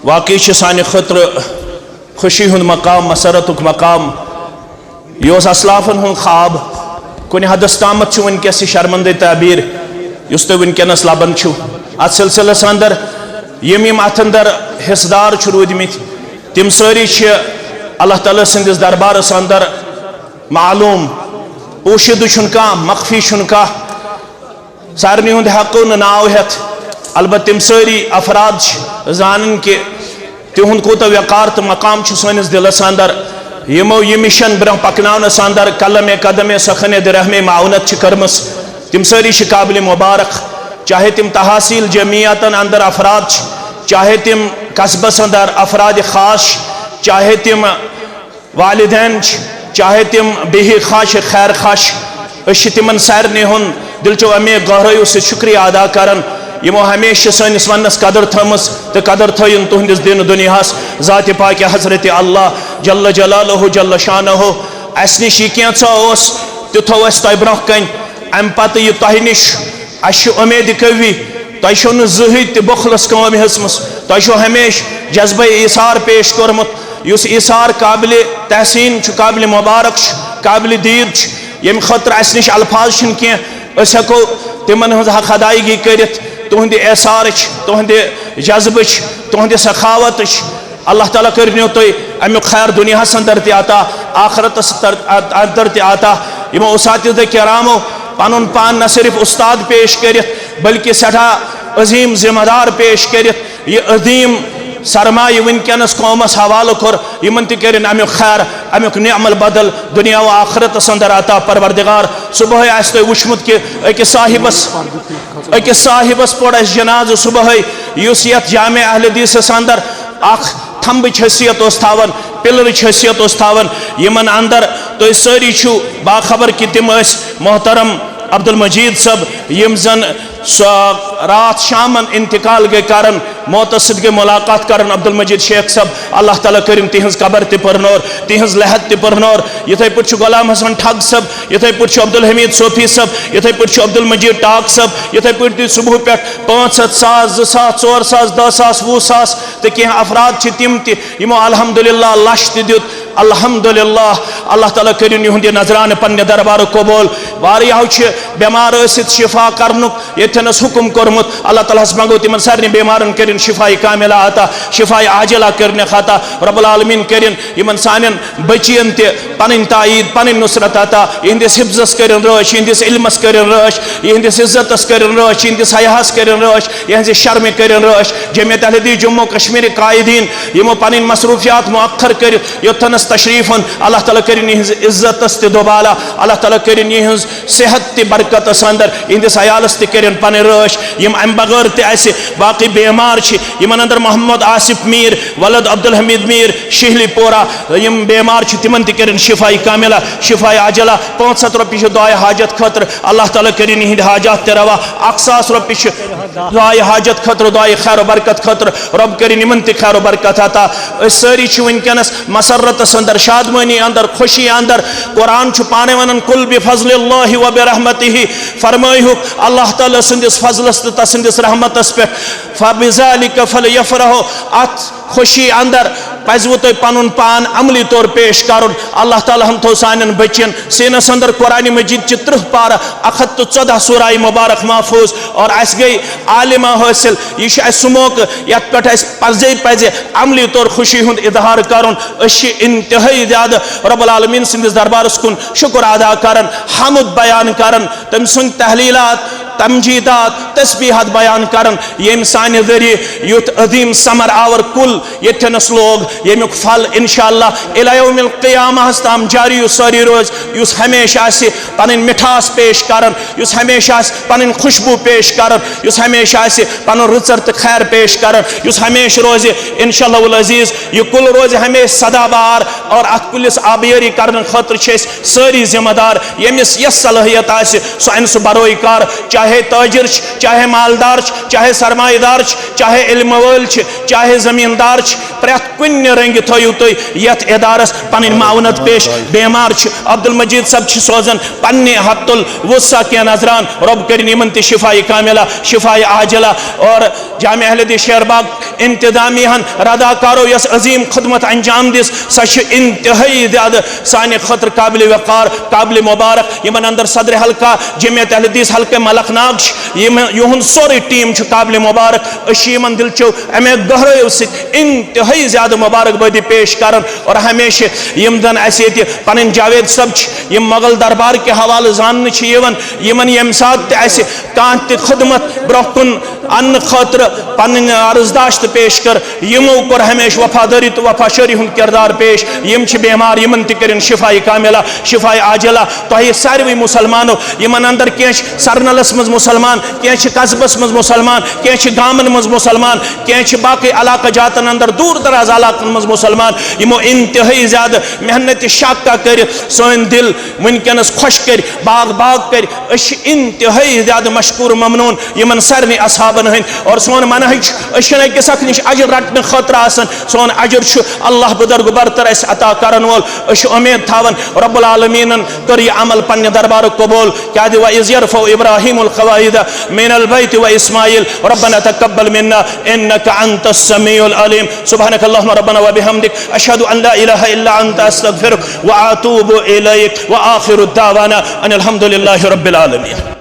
वाकई सानि खतर खुशी हुंद मकाम मसरतुक मकाम यह असलाफन हुंद ख्वाब कुन हदस तामत वनकस शर्मंद ताबीर युस तुम वनकस लबन अत सिलसिलस अंदर यम अत अंदर हिस्सेदार रूदमित तिम सारी अल्लाह ताला सिंदिस दरबारस अंदर मालूम पोशिद कह मख्फी कह सारनी हुंद हको नाव हेत अलबत् तिम सारी अफराद जानन कि तिहुंद कोत वकार तो मकाम सनिस दिलस अंदर यमो यह मिशन ब्रह पकनस अंदर कलम कदम सखन रहमे माउनत कर्मस तिम सारी काबिल मुबारक चाहे तिम तहसील जमीयतन अंदर अफराद चाहे तिम कस्बस अंदर अफराद खास चाहे तिम वालिदैन चाहे तिम बेह खाश खैर खाश तिमन सारनी हुंद दिलचो अमे गहराई से शुक्रिया अदा करन यमो हमेशा सनिस वनस कदर थमस तो कदर थन तुहंदिस दिन दुनियास ज़ात पाक हजरत अल्लाह जल्ल जलालहु जल्ल शानहु अस निश यह क्या तो तह ब्रोह कन अम पत यह तह निश अस उम्मीद कवी तुम नो जहन तह बखलस कम हेचम तुम हमेश जज्बे ईसार पेश कोरमुत युस ईसार काबिल तहसीन काबिल मुबारक काबिल दीद यम खतर अस निश अल्फाज कह हको तिमन हज हक अदायगी कर तुहद एसार तुहद जज्ब तुहद सखावत अल्लाह ताला करनो तुम अमुक खैर दुनिया अंदर आता आखरत अंदर आता यमो उसातिद करामो पन पान न सिर्फ उस्ताद पेश कर बल्कि सठा अजीम जिम्मेदार पेश कर यह अजीम सरमाय वनकस कौमस हवाल कोर यमन तक अमुक खैर अमुक निअमल बदल दुनिया व आखरत अंदर आता परवरदिगार सुबह आस तुम वुचमुत कि अकिस साहिबस पोड़ जनाज सुबह युस यथ जामे अहल हदीस अंदर अख थम्बच हैसियत थावन पिलरच हैसियत थावन यमन अंदर तुम सारी बाखबर कि तिम मोहतरम अब्दुल मजीद सब यम जन रात शामन इंतकाल गए कारण मौतस गई मुलाकात कर अब्दुल मजीद शेख सब अल्लाह ताला करिन तिहज कबर तिरनोर तिहज लहद तिरनोर यथे पे गुलाम हसन ठग सब यथे पे अब्दुल हमीद सोफी सब यथे पे अब्दुल मजीद टाक सब यथे पे सुबह पे 500,000 2,000 4,000 10,000 20,000 तो कह अफराद तिम तमो अल्हम्दुलिल्लाह लश दुत अल्हम्दुलिल्लाह अल्लाह ताला करिन यह नजरान पन्ने दरबार कबूल वारियाहो बेमार शिफा करनुक यथनस हुकुम कोरमुत अल्लाह ताला मंगो तिमन सारे बेमारन करिन शिफाई कामिला आता शिफाई आजिला करने खाता रब्बुल आलमीन करिन यमन सानन बचियन ते पन ताईद पन नुसरत आता इहंदिस हिफ्जस करिन रश इहंदिस इल्मस करिन रश इहंदिस इज्जतस करिन रश इहंदिस हयास करिन रश इहंदिस शर्म करिन रश जमीयत अहले हदीस जम्मू कश्मीर कायदीन यमो पन मसरूफियात मुअख्खर कर योथनस तशरीफन अल्लाह ताला करिन इहंदिस इज्जतस ते दोबाला अल्लाह ताला करिन इहंदिस सेहत ते बरकतस अंदर इहंदिस अयालस ते करिन पन रश यम अम बगैर ते बाकी बेमार यमन अंदर मोहम्मद आसिफ मीर वलद अब्दुल हमीद मीर शिहली पोरा यम बेमार तिमन तक शिफाई कामिला शिफाई आजला 500 रुपये दुआ हाजत खतर अल्लाह ताला करिन इहंद हाजत ते रवा 1,000 रुपये दुआ हाजत खतर दुआ खैर बरकत खतर रब करिन यमन ते खैर बरकत आता सारी वनकस मसरत अंदर शादमानी अंदर खुशी अंदर कुरान पाने वन कुल बिफज़लिल्लाहि व बिरहमतिहि फरमायु अल्लाह ताला संदिस फजलस तो तसंदिस रहमतस पे फबिज़ालिका फलयफ़रहु अत खुशी अंदर पजव तुम पन पान अमली तौर पेश कर अल्लाह ताला हम थो सान बचन सीनस अंदर कुरान मजीद 30 पारा 114 सूरा मुबारक महफूज और अस गई आलिमा हासिल यह सुमोक ये पे पजे अमली तौर खुशी हुंद इजहार कर इंतहाई ज्यादा रब्बुल आलमीन सिंदिस दरबारस कुन शुक्र अदा कर हमुद बयान कर तम सुन तहलीलात तमजीदात तस्बीहात बयान कर यम साने जरिए युथ अजीम समर आवर कुल यथनस लोग यमुक फल इंशाअल्लाह इला यौमिल क़ियामह ताम जारी सारी रोज युस हमेशा पन मिठास पेश कर युस हमेशा पन खुशबू पेश कर युस हमेशा पन रुचर तो खैर पेश कर युस हमेशा रोज इंशाअल्लाह अजीज यह कुल रोज हमेशा सदाबार और अत कुलिस आबियरी करने खतर सारी जिम्मेदार यमिस यह सलाहियत सह अन सह बरोई कर चाहे ताजिर चाहे मालदार चाहे सरमाएदार चाहे इल्म वल चाहे जमींदार प्रत कुन रंग थो तुम यथ इदारस पन मावनत पेश बेमार अब्दुल मजीद सब सोजन पन्ने हत्तुल वुस्सा के नजरान रब करिन यमन ते शिफाई कामिला शिफाई आजिला और जामे अहले हदीस शेरबाग इंतजामियान रदाकारो यस अजीम खदमत अंजाम दिस सच इंतहाई ज़्यादा साने खतर काबिल वक़ार काबिल मुबारक यमन अंदर सदर हल्का जमियत अहले हदीस हल्के मलकनाग युहन सोरे टीम काबिल मुबारक अशीमन दिलचो अमे गहरो इंतहाई ज़्यादा मुबारकबादी पेश कर और हमेशा यम जन पन जावेद सब यम मुगल दरबार के हवाले जानने यमन यम सात कह खदमत ब्रोकुन अन्न खतर पन अर्जदाश्त पेश कर यमो कर हमेशा वफादारी तो वफाशरी हूं किरदार पेश यम बेमार यमन तन शिफाई कामिला शिफाई आजला तह सारे मुसलमानो यमन अंदर कह सरनलस मज मुसलमान कह कस्बस मज मुसलमान कह गामन मज मुसलमान कह बाकी इलाका जातन अंदर दूर दराज इलाकन मज मुसलमान यमो इंतहाई ज़्यादा मेहनत शाका कर सोन दिल वनकस खुश कर बाग बाग कर इंतहाई ज़्यादा मशकूर ममनून यमन सारे असहाबन हंद और सोन मनहज अकिस अख नश अजर रटने खतर आसन सोन अजर अल्लाह बुजुर्ग बरतर अता करन वोल उम्मीद थावन रब्बुल आलमीन कर यह अमल पन्ने दरबार कबूल क्या व इज़ यरफ़उ इब्राहीमुल क़वाइद मिनल बैत व इस्माईल रब्बना तक़ब्बल मिन्ना इन्नका अंतस समीउल अलीम सुब्हानक अल्लाहुम्मा रब्बना व बिहम्दिक अशहदु अन ला इलाहा इल्ला अंता अस्तगफिरुक व अतूबु इलैक व आखिरु दावाना अनिल हम्दुलिल्लाहि रब्बिल आलमीन।